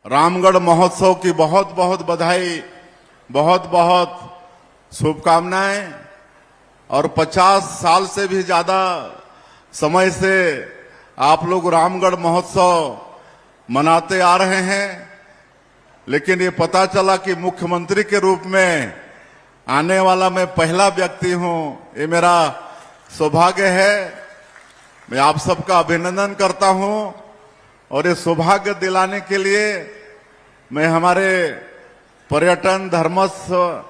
रामगढ़ महोत्सव की बहुत बहुत बधाई, बहुत बहुत शुभकामनाएं। और 50 साल से भी ज्यादा समय से आप लोग रामगढ़ महोत्सव मनाते आ रहे हैं, लेकिन ये पता चला कि मुख्यमंत्री के रूप में आने वाला मैं पहला व्यक्ति हूं। ये मेरा सौभाग्य है। मैं आप सबका अभिनंदन करता हूं और ये सौभाग्य दिलाने के लिए मैं हमारे पर्यटन धर्मस्व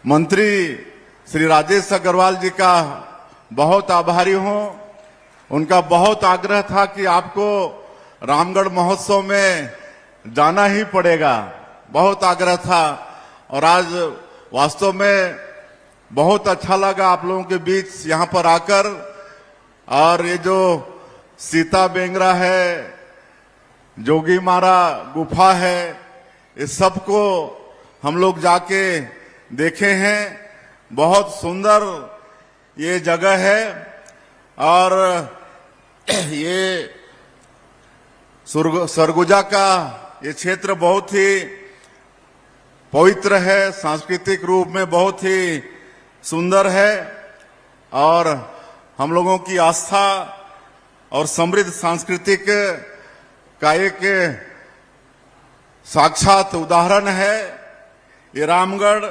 मंत्री श्री राजेश अग्रवाल जी का बहुत आभारी हूं। उनका बहुत आग्रह था कि आपको रामगढ़ महोत्सव में जाना ही पड़ेगा, बहुत आग्रह था। और आज वास्तव में बहुत अच्छा लगा आप लोगों के बीच यहां पर आकर। और ये जो सीता बेंगरा है, जोगी मारा गुफा है, इस सबको हम लोग जाके देखे हैं। बहुत सुंदर ये जगह है और ये सरगुजा का ये क्षेत्र बहुत ही पवित्र है, सांस्कृतिक रूप में बहुत ही सुंदर है और हम लोगों की आस्था और समृद्ध सांस्कृतिक का एक साक्षात उदाहरण है ये रामगढ़।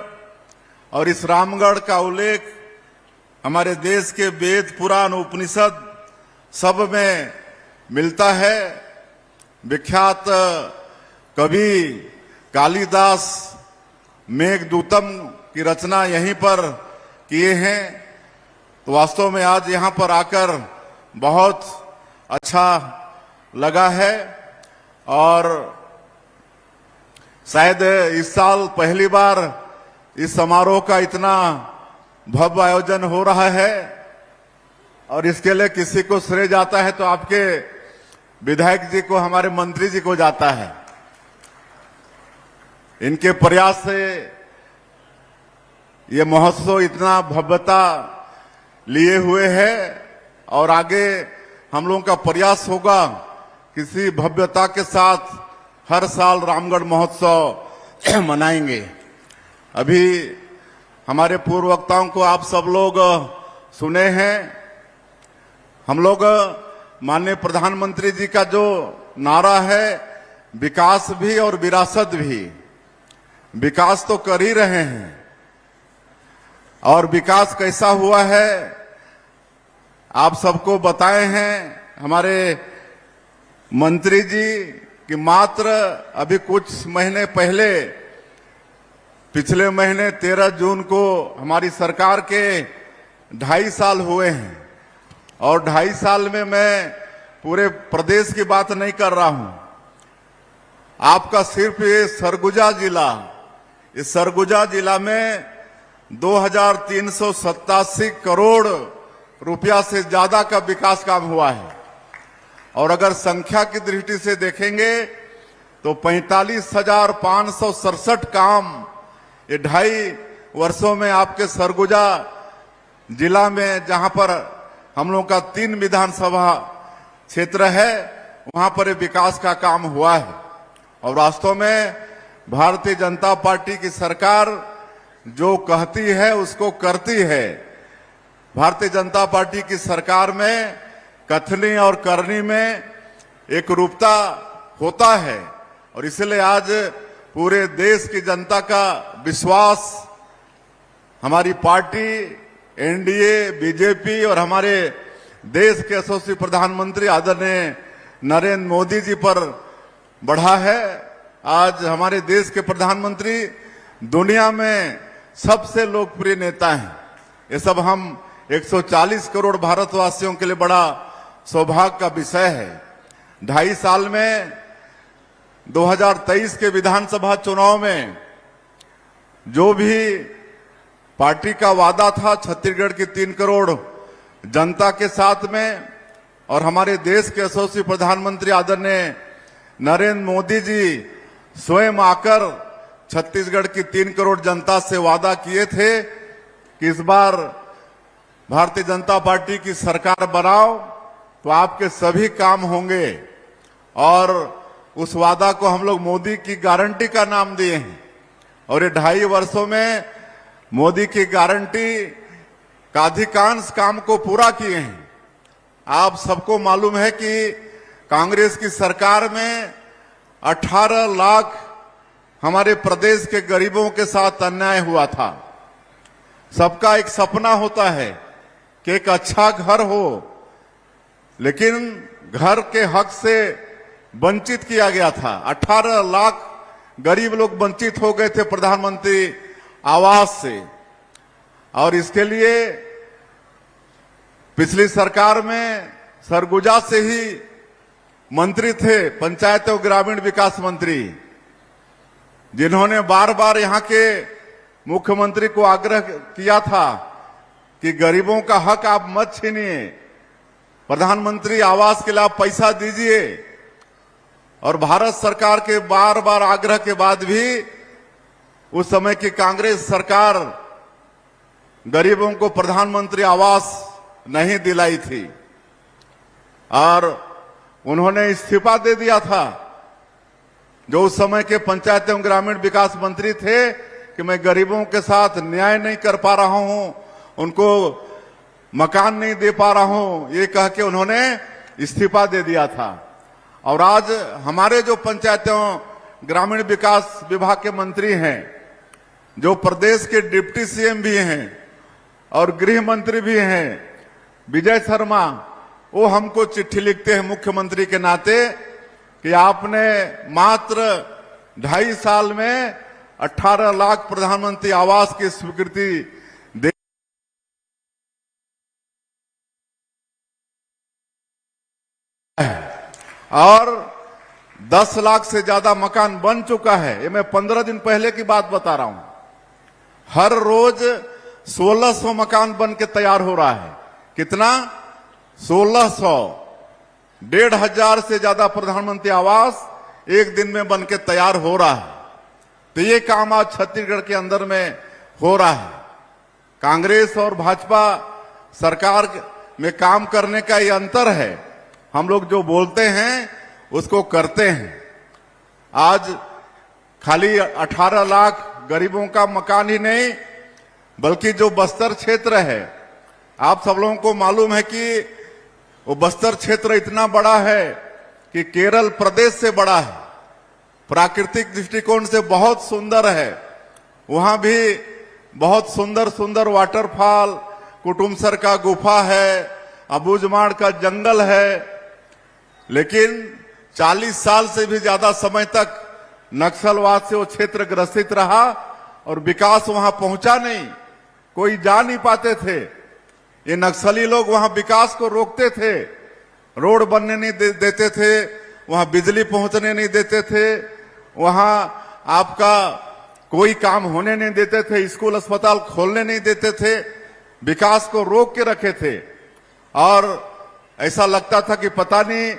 और इस रामगढ़ का उल्लेख हमारे देश के वेद पुराण उपनिषद सब में मिलता है। विख्यात कवि कालिदास मेघदूतम की रचना यहीं पर किए हैं। तो वास्तव में आज यहां पर आकर बहुत अच्छा लगा है। और शायद इस साल पहली बार इस समारोह का इतना भव्य आयोजन हो रहा है और इसके लिए किसी को श्रेय जाता है तो आपके विधायक जी को, हमारे मंत्री जी को जाता है। इनके प्रयास से ये महोत्सव इतना भव्यता लिए हुए है और आगे हम लोगों का प्रयास होगा किसी भव्यता के साथ हर साल रामगढ़ महोत्सव मनाएंगे। अभी हमारे पूर्व वक्ताओं को आप सब लोग सुने हैं। हम लोग माननीय प्रधानमंत्री जी का जो नारा है, विकास भी और विरासत भी। विकास तो कर ही रहे हैं और विकास कैसा हुआ है आप सबको बताए हैं हमारे मंत्री जी कि मात्र अभी कुछ महीने पहले, पिछले महीने 13 जून को हमारी सरकार के 2.5 साल हुए हैं। और 2.5 साल में मैं पूरे प्रदेश की बात नहीं कर रहा हूं। आपका सिर्फ ये सरगुजा जिला, इस सरगुजा जिला में 2387 करोड़ रुपया से ज्यादा का विकास काम हुआ है। और अगर संख्या की दृष्टि से देखेंगे तो 45,567 काम ये 2.5 वर्षों में आपके सरगुजा जिला में, जहां पर हम लोग का 3 विधानसभा क्षेत्र है, वहां पर विकास का काम हुआ है। और वास्तव में भारतीय जनता पार्टी की सरकार जो कहती है उसको करती है। भारतीय जनता पार्टी की सरकार में कथनी और करनी में एक रूपता होता है और इसलिए आज पूरे देश की जनता का विश्वास हमारी पार्टी, एनडीए, बीजेपी और हमारे देश के यशस्वी प्रधानमंत्री आदरणीय नरेंद्र मोदी जी पर बढ़ा है। आज हमारे देश के प्रधानमंत्री दुनिया में सबसे लोकप्रिय नेता हैं। ये सब हम 140 करोड़ भारतवासियों के लिए बड़ा सौभाग्य का विषय है। 2.5 साल में 2023 के विधानसभा चुनाव में जो भी पार्टी का वादा था छत्तीसगढ़ की 3 करोड़ जनता के साथ में, और हमारे देश के यशस्वी प्रधानमंत्री आदरणीय नरेंद्र मोदी जी स्वयं आकर छत्तीसगढ़ की 3 करोड़ जनता से वादा किए थे कि इस बार भारतीय जनता पार्टी की सरकार बनाओ तो आपके सभी काम होंगे। और उस वादा को हम लोग मोदी की गारंटी का नाम दिए हैं। और ये 2.5 वर्षों में मोदी की गारंटी का अधिकांश काम को पूरा किए हैं। आप सबको मालूम है कि कांग्रेस की सरकार में 18 लाख हमारे प्रदेश के गरीबों के साथ अन्याय हुआ था। सबका एक सपना होता है कि एक अच्छा घर हो, लेकिन घर के हक से वंचित किया गया था। 18 लाख गरीब लोग वंचित हो गए थे प्रधानमंत्री आवास से। और इसके लिए पिछली सरकार में सरगुजा से ही मंत्री थे, पंचायत और ग्रामीण विकास मंत्री, जिन्होंने बार बार यहां के मुख्यमंत्री को आग्रह किया था कि गरीबों का हक आप मत छीनिए, प्रधानमंत्री आवास के लिए आप पैसा दीजिए। और भारत सरकार के बार बार आग्रह के बाद भी उस समय की कांग्रेस सरकार गरीबों को प्रधानमंत्री आवास नहीं दिलाई थी और उन्होंने इस्तीफा दे दिया था। जो उस समय के पंचायत एवं ग्रामीण विकास मंत्री थे कि मैं गरीबों के साथ न्याय नहीं कर पा रहा हूं, उनको मकान नहीं दे पा रहा हूं, ये कह के उन्होंने इस्तीफा दे दिया था। और आज हमारे जो पंचायत एवं ग्रामीण विकास विभाग के मंत्री हैं, जो प्रदेश के डिप्टी सीएम भी हैं और गृह मंत्री भी हैं, विजय शर्मा, वो हमको चिट्ठी लिखते हैं मुख्यमंत्री के नाते कि आपने मात्र 2.5 साल में 18 लाख प्रधानमंत्री आवास की स्वीकृति दे और 10 लाख से ज्यादा मकान बन चुका है। ये मैं 15 दिन पहले की बात बता रहा हूं। हर रोज 1600 मकान बन के तैयार हो रहा है। कितना? 1600। 1,500 से ज्यादा प्रधानमंत्री आवास एक दिन में बन के तैयार हो रहा है। तो ये काम आज छत्तीसगढ़ के अंदर में हो रहा है। कांग्रेस और भाजपा सरकार में काम करने का ये अंतर है। हम लोग जो बोलते हैं उसको करते हैं। आज खाली 18 लाख गरीबों का मकान ही नहीं, बल्कि जो बस्तर क्षेत्र है, आप सब लोगों को मालूम है कि वो बस्तर क्षेत्र इतना बड़ा है कि केरल प्रदेश से बड़ा है। प्राकृतिक दृष्टिकोण से बहुत सुंदर है। वहां भी बहुत सुंदर सुंदर वाटरफॉल, कुटुमसर का गुफा है, अबूझमाड़ का जंगल है। लेकिन 40 साल से भी ज्यादा समय तक नक्सलवाद से वो क्षेत्र ग्रसित रहा और विकास वहां पहुंचा नहीं। कोई जा नहीं पाते थे। ये नक्सली लोग वहां विकास को रोकते थे, रोड बनने नहीं देते थे, वहां बिजली पहुंचने नहीं देते थे, वहां आपका कोई काम होने नहीं देते थे, स्कूल अस्पताल खोलने नहीं देते थे, विकास को रोक के रखे थे। और ऐसा लगता था कि पता नहीं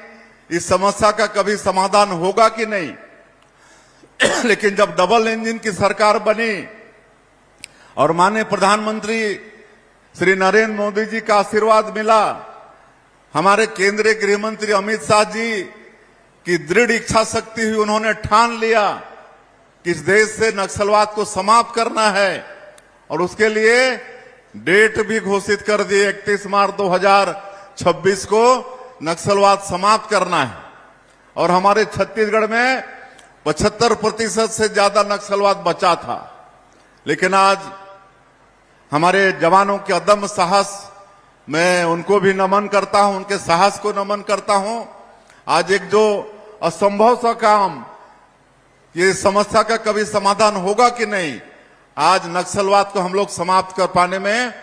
इस समस्या का कभी समाधान होगा कि नहीं। लेकिन जब डबल इंजन की सरकार बनी और माननीय प्रधानमंत्री श्री नरेंद्र मोदी जी का आशीर्वाद मिला, हमारे केंद्रीय गृह मंत्री अमित शाह जी की दृढ़ इच्छा शक्ति हुई, उन्होंने ठान लिया कि इस देश से नक्सलवाद को समाप्त करना है और उसके लिए डेट भी घोषित कर दी। 31 मार्च 2026 को नक्सलवाद समाप्त करना है। और हमारे छत्तीसगढ़ में 75% से ज्यादा नक्सलवाद बचा था। लेकिन आज हमारे जवानों के अदम्य साहस, मैं उनको भी नमन करता हूं, उनके साहस को नमन करता हूं। आज एक जो असंभव सा काम, ये समस्या का कभी समाधान होगा कि नहीं, आज नक्सलवाद को हम लोग समाप्त कर पाने में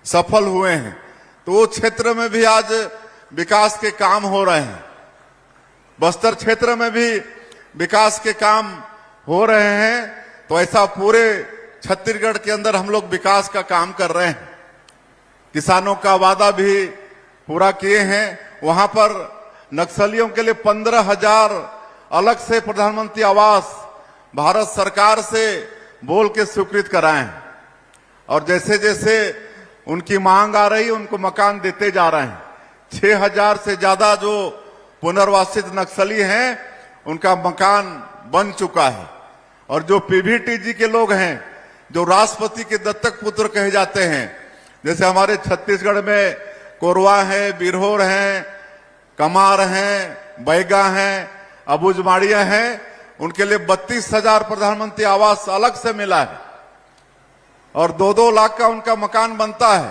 सफल हुए हैं। तो वो क्षेत्र में भी आज विकास के काम हो रहे हैं। बस्तर क्षेत्र में भी विकास के काम हो रहे हैं। तो ऐसा पूरे छत्तीसगढ़ के अंदर हम लोग विकास का काम कर रहे हैं। किसानों का वादा भी पूरा किए हैं। वहां पर नक्सलियों के लिए 15,000 अलग से प्रधानमंत्री आवास भारत सरकार से बोल के स्वीकृत कराए हैं। और जैसे जैसे उनकी मांग आ रही, उनको मकान देते जा रहे हैं। 6,000 से ज्यादा जो पुनर्वासित नक्सली हैं, उनका मकान बन चुका है। और जो पीवीटी के लोग हैं, जो राष्ट्रपति के दत्तक पुत्र कहे जाते हैं, जैसे हमारे छत्तीसगढ़ में कोरवा है, बिरहोर हैं, कमार हैं, बैगा हैं, अबुझमाड़िया हैं, उनके लिए 32,000 प्रधानमंत्री आवास अलग से मिला है और 2-2 लाख का उनका मकान बनता है।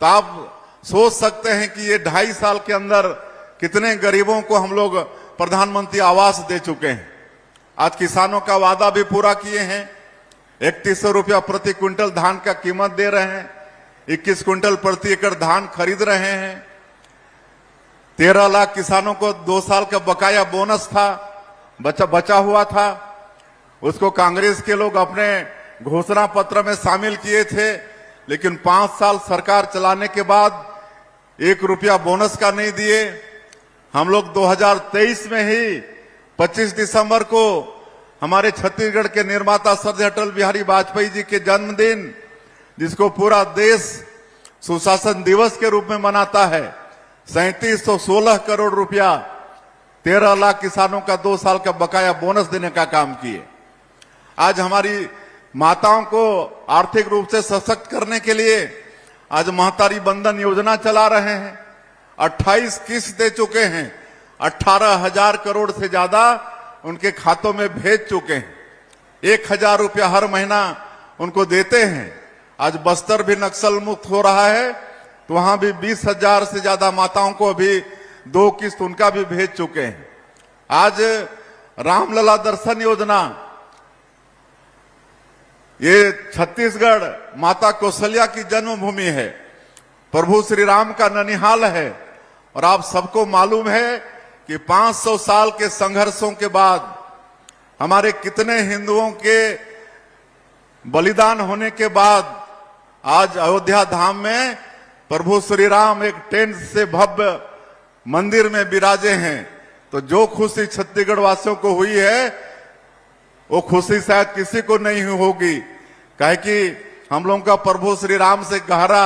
तो आप सोच सकते हैं कि ये 2.5 साल के अंदर कितने गरीबों को हम लोग प्रधानमंत्री आवास दे चुके हैं। आज किसानों का वादा भी पूरा किए हैं। 3100 रुपया प्रति क्विंटल धान का कीमत दे रहे हैं, 21 क्विंटल प्रति एकड़ धान खरीद रहे हैं। 13 लाख किसानों को 2 साल का बकाया बोनस था, बचा हुआ था, उसको कांग्रेस के लोग अपने घोषणा पत्र में शामिल किए थे, लेकिन 5 साल सरकार चलाने के बाद 1 रुपया बोनस का नहीं दिए। हम लोग 2023 में ही 25 दिसंबर को हमारे छत्तीसगढ़ के निर्माता श्रद्धेय अटल बिहारी वाजपेयी जी के जन्मदिन, जिसको पूरा देश सुशासन दिवस के रूप में मनाता है, 3716 करोड़ रुपया 13 लाख किसानों का 2 साल का बकाया बोनस देने का काम किए। आज हमारी माताओं को आर्थिक रूप से सशक्त करने के लिए आज महतारी बंधन योजना चला रहे हैं। 28 किस्त दे चुके हैं, 18,000 करोड़ से ज्यादा उनके खातों में भेज चुके हैं। 1,000 रुपया हर महीना उनको देते हैं। आज बस्तर भी नक्सल मुक्त हो रहा है, तो वहां भी 20,000 से ज्यादा माताओं को अभी 2 किस्त उनका भी भेज चुके हैं। आज रामलला दर्शन योजना, ये छत्तीसगढ़ माता कौशल्या की जन्मभूमि है, प्रभु श्री राम का ननिहाल है। और आप सबको मालूम है कि 500 साल के संघर्षों के बाद हमारे कितने हिंदुओं के बलिदान होने के बाद आज अयोध्या धाम में प्रभु श्री राम एक टेंट से भव्य मंदिर में विराजे हैं। तो जो खुशी छत्तीसगढ़ वासियों को हुई है, वो खुशी शायद किसी को नहीं होगी, काहे कि हम लोगों का प्रभु श्री राम से गहरा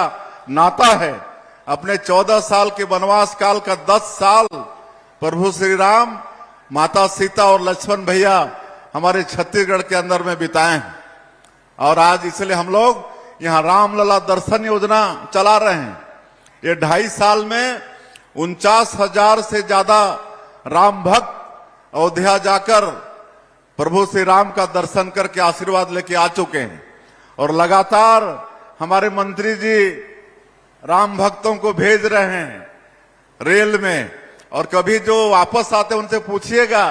नाता है। अपने 14 साल के वनवास काल का 10 साल प्रभु श्री राम, माता सीता और लक्ष्मण भैया हमारे छत्तीसगढ़ के अंदर में बिताए हैं। और आज इसलिए हम लोग यहाँ रामलला दर्शन योजना चला रहे हैं। ये 2.5 साल में 49,000 से ज्यादा राम भक्त अयोध्या जाकर प्रभु श्री राम का दर्शन करके आशीर्वाद लेके आ चुके हैं। और लगातार हमारे मंत्री जी राम भक्तों को भेज रहे हैं रेल में। और कभी जो वापस आते उनसे पूछिएगा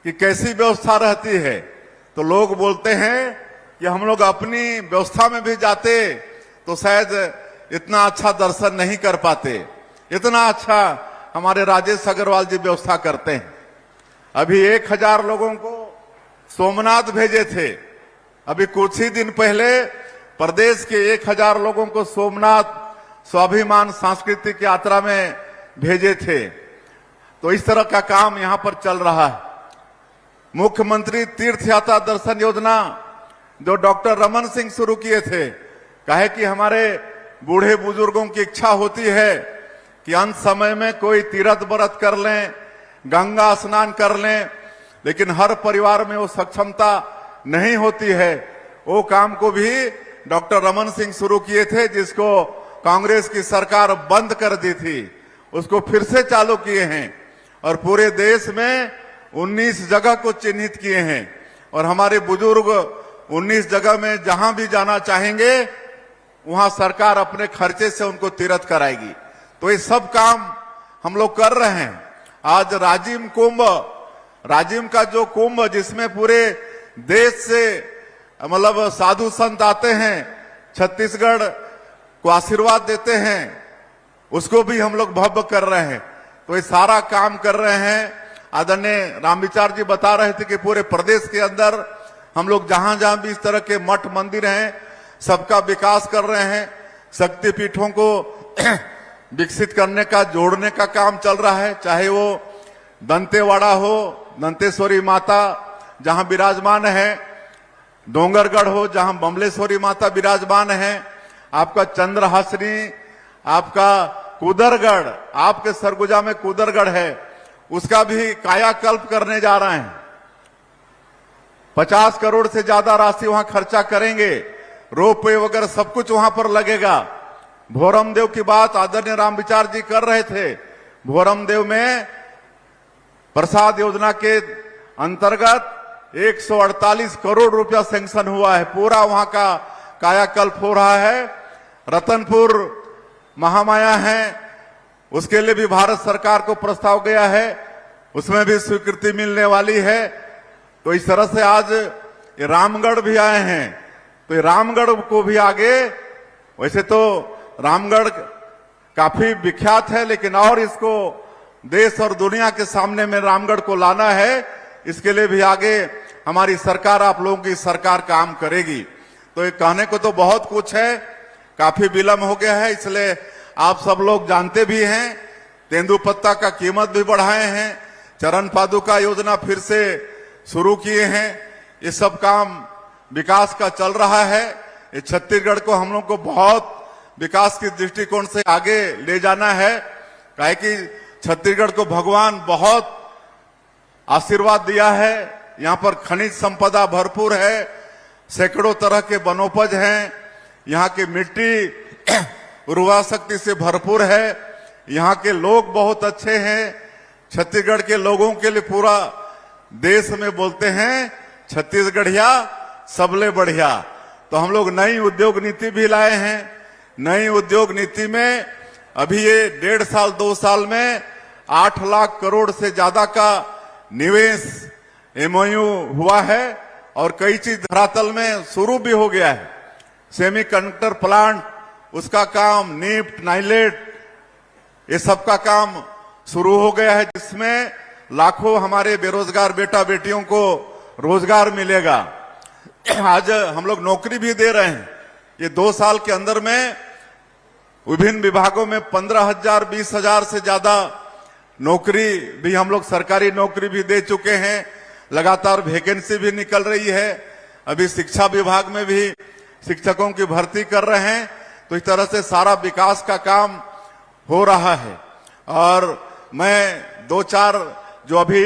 कि कैसी व्यवस्था रहती है, तो लोग बोलते हैं कि हम लोग अपनी व्यवस्था में भी जाते तो शायद इतना अच्छा दर्शन नहीं कर पाते, इतना अच्छा हमारे राजेश अग्रवाल जी व्यवस्था करते हैं। अभी 1,000 लोगों को सोमनाथ भेजे थे। अभी कुछ ही दिन पहले प्रदेश के 1,000 लोगों को सोमनाथ स्वाभिमान सांस्कृतिक यात्रा में भेजे थे। तो इस तरह का काम यहां पर चल रहा है। मुख्यमंत्री तीर्थ यात्रा दर्शन योजना जो डॉक्टर रमन सिंह शुरू किए थे, कहे कि हमारे बूढ़े बुजुर्गों की इच्छा होती है कि अंत समय में कोई तीर्थ व्रत कर लें, गंगा स्नान कर लें, लेकिन हर परिवार में वो सक्षमता नहीं होती है। वो काम को भी डॉक्टर रमन सिंह शुरू किए थे, जिसको कांग्रेस की सरकार बंद कर दी थी, उसको फिर से चालू किए हैं। और पूरे देश में 19 जगह को चिन्हित किए हैं। और हमारे बुजुर्ग 19 जगह में जहां भी जाना चाहेंगे, वहां सरकार अपने खर्चे से उनको तीर्थ कराएगी। तो ये सब काम हम लोग कर रहे हैं। आज राजिम कुंभ, राजिम का जो कुंभ जिसमें पूरे देश से मतलब साधु संत आते हैं, छत्तीसगढ़ को आशीर्वाद देते हैं, उसको भी हम लोग भव्य कर रहे हैं। तो ये सारा काम कर रहे हैं। आदरणीय रामविचार जी बता रहे थे कि पूरे प्रदेश के अंदर हम लोग जहां जहां भी इस तरह के मठ मंदिर हैं, सबका विकास कर रहे हैं। शक्तिपीठों को विकसित करने का, जोड़ने का काम चल रहा है। चाहे वो दंतेवाड़ा हो, दंतेश्वरी माता जहां विराजमान है, डोंगरगढ़ हो जहां बमलेश्वरी माता विराजमान है, आपका चंद्रहासनी, आपका कुदरगढ़, आपके सरगुजा में कुदरगढ़ है, उसका भी कायाकल्प करने जा रहे हैं। 50 करोड़ से ज्यादा राशि वहां खर्चा करेंगे, रोपवे वगैरह सब कुछ वहां पर लगेगा। भोरम देव की बात आदरणीय रामविचार जी कर रहे थे। भोरम देव में प्रसाद योजना के अंतर्गत 148 करोड़ रुपया सैंक्शन हुआ है, पूरा वहां का कायाकल्प हो रहा है। रतनपुर महामाया है, उसके लिए भी भारत सरकार को प्रस्ताव गया है, उसमें भी स्वीकृति मिलने वाली है। तो इस तरह से आज ये रामगढ़ भी आए हैं, तो ये रामगढ़ को भी आगे, वैसे तो रामगढ़ काफी विख्यात है, लेकिन और इसको देश और दुनिया के सामने में रामगढ़ को लाना है, इसके लिए भी आगे हमारी सरकार, आप लोगों की सरकार काम करेगी। तो ये कहने को तो बहुत कुछ है, काफी विलंब हो गया है, इसलिए आप सब लोग जानते भी हैं। तेंदुपत्ता का कीमत भी बढ़ाए हैं, चरण पादुका योजना फिर से शुरू किए हैं। ये सब काम विकास का चल रहा है। ये छत्तीसगढ़ को हम लोग को बहुत विकास के दृष्टिकोण से आगे ले जाना है, काहे कि छत्तीसगढ़ को भगवान बहुत आशीर्वाद दिया है। यहाँ पर खनिज संपदा भरपूर है, सैकड़ों तरह के वनोपज हैं, यहाँ की मिट्टी उर्वरा शक्ति से भरपूर है, यहाँ के लोग बहुत अच्छे हैं। छत्तीसगढ़ के लोगों के लिए पूरा देश में बोलते हैं छत्तीसगढ़िया सबले बढ़िया। तो हम लोग नई उद्योग नीति भी लाए हैं। नई उद्योग नीति में अभी ये 1.5 साल 2 साल में 8 लाख करोड़ से ज्यादा का निवेश एमओयू हुआ है और कई चीज धरातल में शुरू भी हो गया है। सेमीकंडक्टर प्लांट, उसका काम, निफ्ट, नाइलेट, ये सब का काम शुरू हो गया है, जिसमें लाखों हमारे बेरोजगार बेटा बेटियों को रोजगार मिलेगा। आज हम लोग नौकरी भी दे रहे हैं। ये 2 साल के अंदर में विभिन्न विभागों में 15,000 20,000 से ज्यादा नौकरी भी हम लोग सरकारी नौकरी भी दे चुके हैं। लगातार वैकेंसी भी निकल रही है। अभी शिक्षा विभाग में भी शिक्षकों की भर्ती कर रहे हैं। तो इस तरह से सारा विकास का काम हो रहा है। और मैं 2-4 जो अभी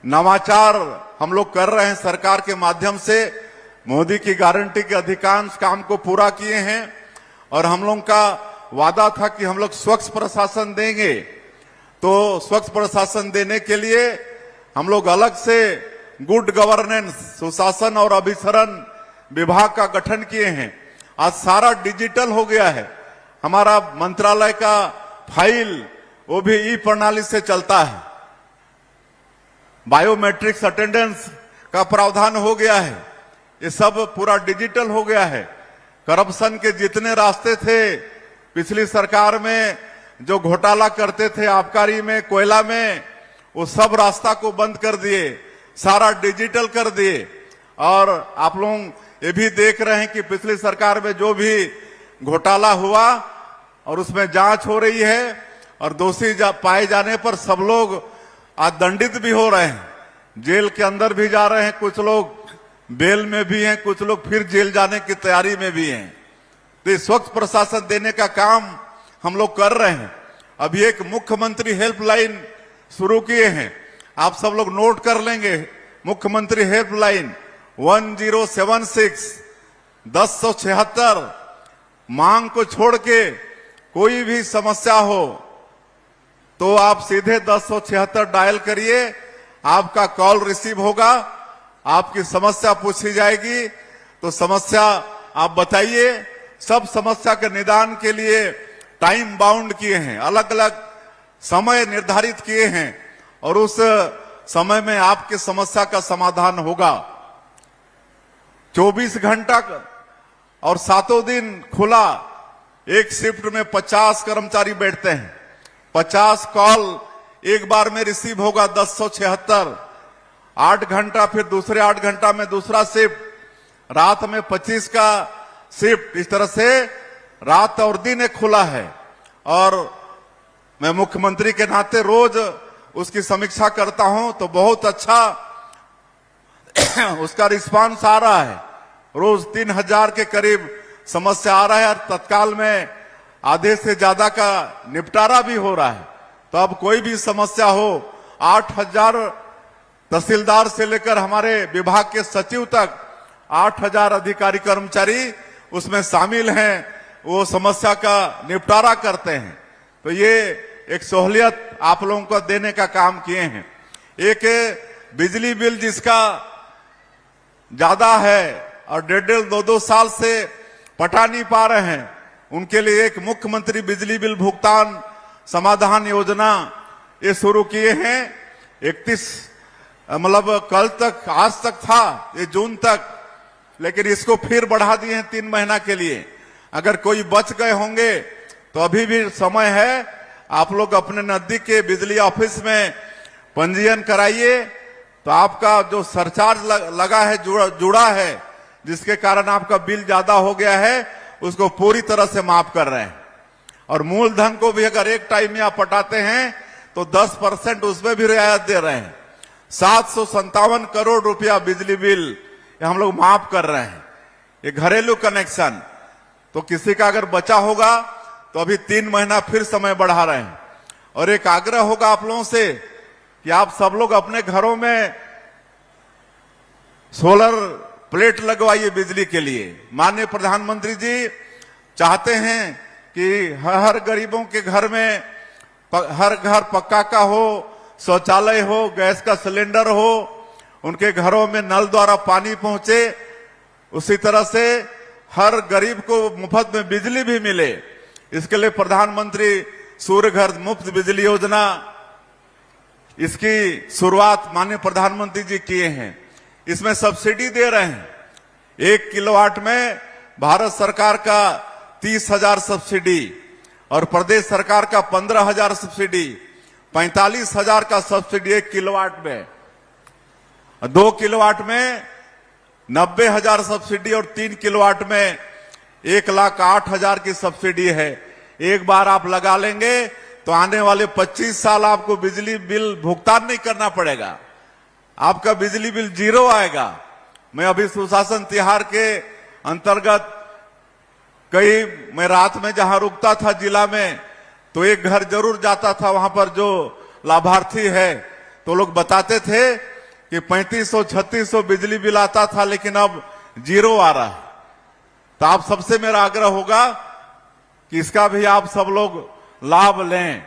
नवाचार हम लोग कर रहे हैं सरकार के माध्यम से, मोदी की गारंटी के अधिकांश काम को पूरा किए हैं। और हम लोग का वादा था कि हम लोग स्वच्छ प्रशासन देंगे, तो स्वच्छ प्रशासन देने के लिए हम लोग अलग से गुड गवर्नेंस, सुशासन और अभिसरण विभाग का गठन किए हैं। आज सारा डिजिटल हो गया है। हमारा मंत्रालय का फाइल वो भी ई प्रणाली से चलता है। बायोमेट्रिक्स अटेंडेंस का प्रावधान हो गया है। ये सब पूरा डिजिटल हो गया है। करप्शन के जितने रास्ते थे, पिछली सरकार में जो घोटाला करते थे आबकारी में, कोयला में, वो सब रास्ता को बंद कर दिए, सारा डिजिटल कर दिए। और आप लोग ये भी देख रहे हैं कि पिछली सरकार में जो भी घोटाला हुआ और उसमें जांच हो रही है और दोषी पाए जाने पर सब लोग आज दंडित भी हो रहे हैं, जेल के अंदर भी जा रहे हैं, कुछ लोग बेल में भी हैं, कुछ लोग फिर जेल जाने की तैयारी में भी हैं। तो ये स्वच्छ प्रशासन देने का काम हम लोग कर रहे हैं। अभी एक मुख्यमंत्री हेल्पलाइन शुरू किए हैं, आप सब लोग नोट कर लेंगे। मुख्यमंत्री हेल्पलाइन 1076 1076। मांग को छोड़ के कोई भी समस्या हो तो आप सीधे 1076 डायल करिए, आपका कॉल रिसीव होगा, आपकी समस्या पूछी जाएगी। तो समस्या आप बताइए। सब समस्या के निदान के लिए टाइम बाउंड किए हैं, अलग अलग समय निर्धारित किए हैं और उस समय में आपकी समस्या का समाधान होगा। 24 घंटा और 7 दिन खुला। एक शिफ्ट में 50 कर्मचारी बैठते हैं। 50 कॉल एक बार में रिसीव होगा। 1076 8 घंटा, फिर दूसरे 8 घंटा में दूसरा शिफ्ट, रात में 25 का शिफ्ट। इस तरह से रात और दिन एक खुला है। और मैं मुख्यमंत्री के नाते रोज उसकी समीक्षा करता हूं, तो बहुत अच्छा उसका रिस्पांस आ रहा है। रोज 3000 के करीब समस्या आ रहा है और तत्काल में आधे से ज्यादा का निपटारा भी हो रहा है। तो अब कोई भी समस्या हो 8,000 तहसीलदार से लेकर हमारे विभाग के सचिव तक 8,000 अधिकारी कर्मचारी उसमें शामिल हैं, वो समस्या का निपटारा करते हैं। तो ये एक सहूलियत आप लोगों को देने का काम किए हैं। एक बिजली बिल जिसका ज्यादा है और 1.5-2 साल से पटा नहीं पा रहे हैं, उनके लिए एक मुख्यमंत्री बिजली बिल भुगतान समाधान योजना ये शुरू किए हैं। 31 मतलब कल तक, आज तक था ये जून तक, लेकिन इसको फिर बढ़ा दिए हैं 3 महीना के लिए। अगर कोई बच गए होंगे तो अभी भी समय है, आप लोग अपने नजदीक के बिजली ऑफिस में पंजीयन कराइए। तो आपका जो सरचार्ज लगा है, जुड़ा है, जिसके कारण आपका बिल ज्यादा हो गया है, उसको पूरी तरह से माफ कर रहे हैं। और मूलधन को भी अगर एक टाइम में आप पटाते हैं तो 10% उसमें भी रियायत दे रहे हैं। 757 करोड़ रुपया बिजली बिल हम लोग माफ कर रहे हैं। ये घरेलू कनेक्शन तो किसी का अगर बचा होगा तो अभी 3 महीना फिर समय बढ़ा रहे हैं। और एक आग्रह होगा आप लोगों से कि आप सब लोग अपने घरों में सोलर प्लेट लगवाइए बिजली के लिए। माननीय प्रधानमंत्री जी चाहते हैं कि हर गरीबों के घर में हर घर पक्का का हो, शौचालय हो, गैस का सिलेंडर हो, उनके घरों में नल द्वारा पानी पहुंचे। उसी तरह से हर गरीब को मुफ्त में बिजली भी मिले, इसके लिए प्रधानमंत्री सूर्य घर मुफ्त बिजली योजना, इसकी शुरुआत माननीय प्रधानमंत्री जी किए हैं। इसमें सब्सिडी दे रहे हैं। 1 किलोवाट में भारत सरकार का 30,000 सब्सिडी और प्रदेश सरकार का 15,000 सब्सिडी, 45,000 का सब्सिडी 1 किलोवाट में। 2 किलोवाट में 90,000 सब्सिडी और 3 किलोवाट में 1,08,000 की सब्सिडी है। एक बार आप लगा लेंगे तो आने वाले 25 साल आपको बिजली बिल भुगतान नहीं करना पड़ेगा, आपका बिजली बिल 0 आएगा। मैं अभी सुशासन तिहार के अंतर्गत मैं रात में जहां रुकता था जिला में, तो एक घर जरूर जाता था, वहां पर जो लाभार्थी है तो लोग बताते थे कि 3500-3600 बिजली बिल आता था, लेकिन अब 0 आ रहा है। तो आप सबसे मेरा आग्रह होगा कि इसका भी आप सब लोग लाभ लें।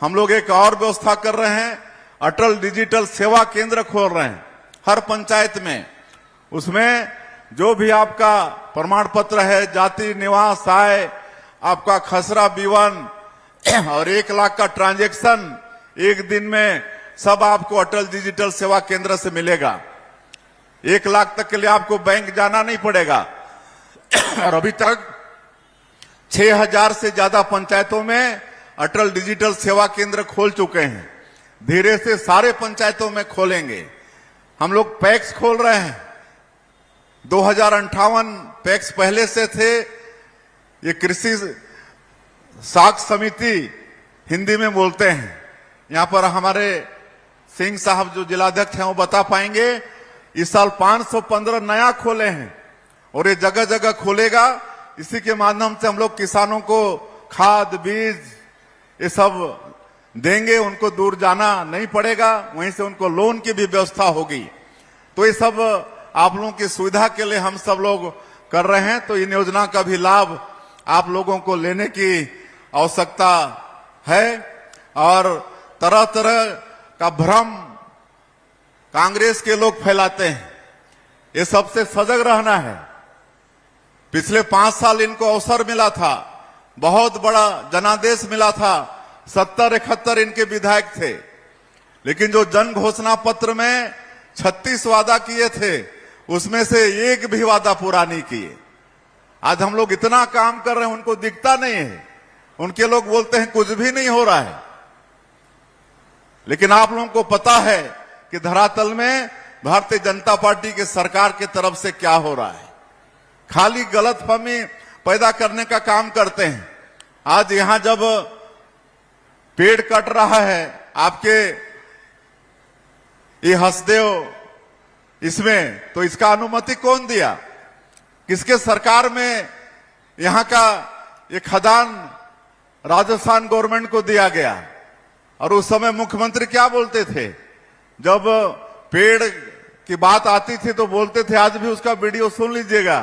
हम लोग एक और व्यवस्था कर रहे हैं, अटल डिजिटल सेवा केंद्र खोल रहे हैं हर पंचायत में। उसमें जो भी आपका प्रमाण पत्र है, जाति, निवास, आय, आपका खसरा, विवरण और 1 लाख का ट्रांजैक्शन एक दिन में सब आपको अटल डिजिटल सेवा केंद्र से मिलेगा। 1 लाख तक के लिए आपको बैंक जाना नहीं पड़ेगा। और अभी तक 6,000 से ज्यादा पंचायतों में अटल डिजिटल सेवा केंद्र खोल चुके हैं। धीरे से सारे पंचायतों में खोलेंगे। हम लोग पैक्स खोल रहे हैं। 2058 पैक्स पहले से थे। ये कृषि साख समिति हिंदी में बोलते हैं। यहां पर हमारे सिंह साहब जो जिलाध्यक्ष हैं वो बता पाएंगे। इस साल 515 नया खोले हैं और ये जगह जगह खोलेगा। इसी के माध्यम से हम लोग किसानों को खाद, बीज ये सब देंगे, उनको दूर जाना नहीं पड़ेगा, वहीं से उनको लोन की भी व्यवस्था होगी। तो ये सब आप लोगों की सुविधा के लिए हम सब लोग कर रहे हैं। तो इन योजना का भी लाभ आप लोगों को लेने की आवश्यकता है। और तरह तरह का भ्रम कांग्रेस के लोग फैलाते हैं, ये सबसे सजग रहना है। पिछले 5 साल इनको अवसर मिला था, बहुत बड़ा जनादेश मिला था, 70-71 इनके विधायक थे, लेकिन जो जन घोषणा पत्र में 36 वादा किए थे उसमें से एक भी वादा पूरा नहीं किए। आज हम लोग इतना काम कर रहे हैं, उनको दिखता नहीं है। उनके लोग बोलते हैं कुछ भी नहीं हो रहा है, लेकिन आप लोगों को पता है कि धरातल में भारतीय जनता पार्टी के सरकार की तरफ से क्या हो रहा है। खाली गलतफहमी पैदा करने का काम करते हैं। आज यहां जब पेड़ कट रहा है आपके ये हसदेव इसमें, तो इसका अनुमति कौन दिया? किसके सरकार में यहां का ये खदान राजस्थान गवर्नमेंट को दिया गया? और उस समय मुख्यमंत्री क्या बोलते थे, जब पेड़ की बात आती थी तो बोलते थे, आज भी उसका वीडियो सुन लीजिएगा,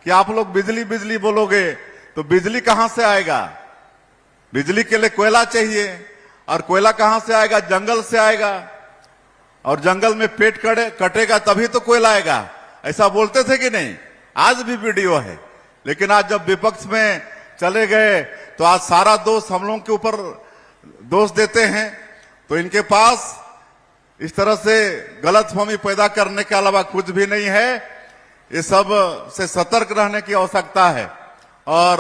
कि आप लोग बिजली बिजली बोलोगे तो बिजली कहां से आएगा? बिजली के लिए कोयला चाहिए, और कोयला कहां से आएगा? जंगल से आएगा, और जंगल में पेड़ कटेगा तभी तो कोयला आएगा। ऐसा बोलते थे कि नहीं? आज भी वीडियो है। लेकिन आज जब विपक्ष में चले गए तो आज सारा दोष हम लोगों के ऊपर दोष देते हैं। तो इनके पास इस तरह से गलतफहमी पैदा करने के अलावा कुछ भी नहीं है। ये सब से सतर्क रहने की आवश्यकता है। और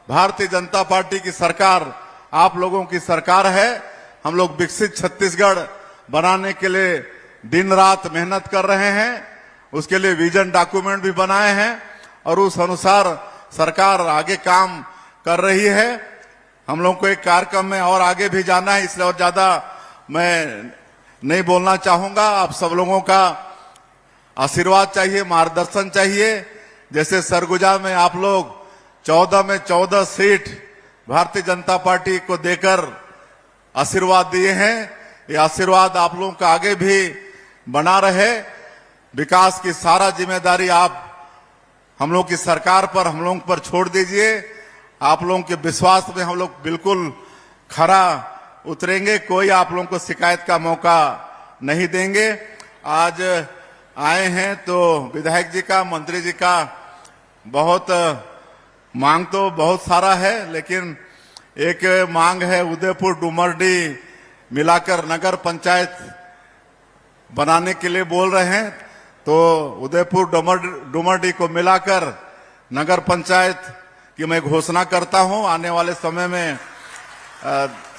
भारतीय जनता पार्टी की सरकार आप लोगों की सरकार है। हम लोग विकसित छत्तीसगढ़ बनाने के लिए दिन रात मेहनत कर रहे हैं। उसके लिए विजन डॉक्यूमेंट भी बनाए हैं और उस अनुसार सरकार आगे काम कर रही है। हम लोग को एक कार्यक्रम में और आगे भी जाना है, इसलिए और ज्यादा मैं नहीं बोलना चाहूंगा। आप सब लोगों का आशीर्वाद चाहिए, मार्गदर्शन चाहिए। जैसे सरगुजा में आप लोग 14 में 14 सीट भारतीय जनता पार्टी को देकर आशीर्वाद दिए हैं, ये आशीर्वाद आप लोगों का आगे भी बना रहे। विकास की सारा जिम्मेदारी आप हम लोग की सरकार पर, हम लोगों पर छोड़ दीजिए। आप लोगों के विश्वास में हम लोग बिल्कुल खरा उतरेंगे, कोई आप लोगों को शिकायत का मौका नहीं देंगे। आज आए हैं तो विधायक जी का, मंत्री जी का बहुत मांग तो बहुत सारा है, लेकिन एक मांग है उदयपुर डुमरडी मिलाकर नगर पंचायत बनाने के लिए बोल रहे हैं। तो उदयपुर डुमरडी को मिलाकर नगर पंचायत की मैं घोषणा करता हूं। आने वाले समय में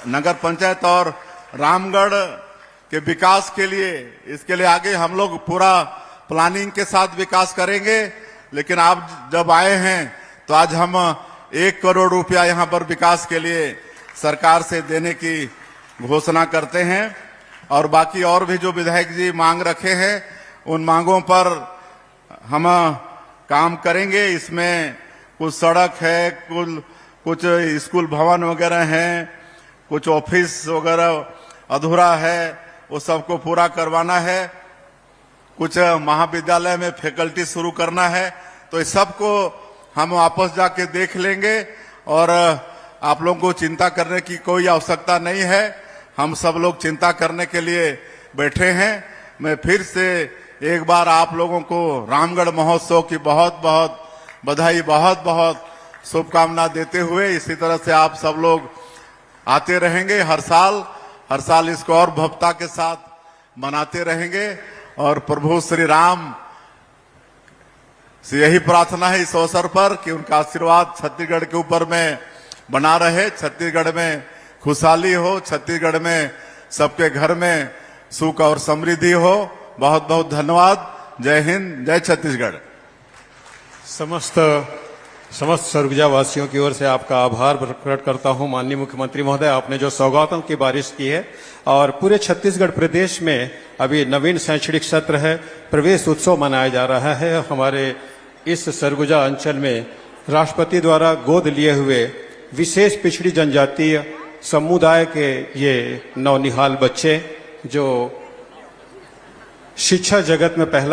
नगर पंचायत और रामगढ़ के विकास के लिए, इसके लिए आगे हम लोग पूरा प्लानिंग के साथ विकास करेंगे। लेकिन आप जब आए हैं तो आज हम 1 करोड़ रुपया यहां पर विकास के लिए सरकार से देने की घोषणा करते हैं। और बाकी और भी जो विधायक जी मांग रखे हैं उन मांगों पर हम काम करेंगे। इसमें कुछ सड़क है, कुछ स्कूल भवन वगैरह हैं, कुछ ऑफिस वगैरह अधूरा है, वो सबको पूरा करवाना है। कुछ महाविद्यालय में फैकल्टी शुरू करना है। तो इस सबको हम वापस जाके देख लेंगे और आप लोगों को चिंता करने की कोई आवश्यकता नहीं है। हम सब लोग चिंता करने के लिए बैठे हैं। मैं फिर से एक बार आप लोगों को रामगढ़ महोत्सव की बहुत बहुत बधाई, बहुत बहुत शुभकामना देते हुए, इसी तरह से आप सब लोग आते रहेंगे हर साल इसको और भव्यता के साथ मनाते रहेंगे। और प्रभु श्री राम से यही प्रार्थना है इस अवसर पर कि उनका आशीर्वाद छत्तीसगढ़ के ऊपर में बना रहे, छत्तीसगढ़ में खुशहाली हो, छत्तीसगढ़ में सबके घर में सुख और समृद्धि हो। बहुत बहुत धन्यवाद। जय हिंद, जय छत्तीसगढ़। समस्त सरगुजा वासियों की ओर से आपका आभार प्रकट करता हूं। माननीय मुख्यमंत्री महोदय, आपने जो सौगातों की बारिश की है और पूरे छत्तीसगढ़ प्रदेश में अभी नवीन शैक्षणिक सत्र है, प्रवेश उत्सव मनाया जा रहा है। हमारे इस सरगुजा अंचल में राष्ट्रपति द्वारा गोद लिए हुए विशेष पिछड़ी जनजातीय समुदाय के ये नौनिहाल बच्चे जो शिक्षा जगत में पहला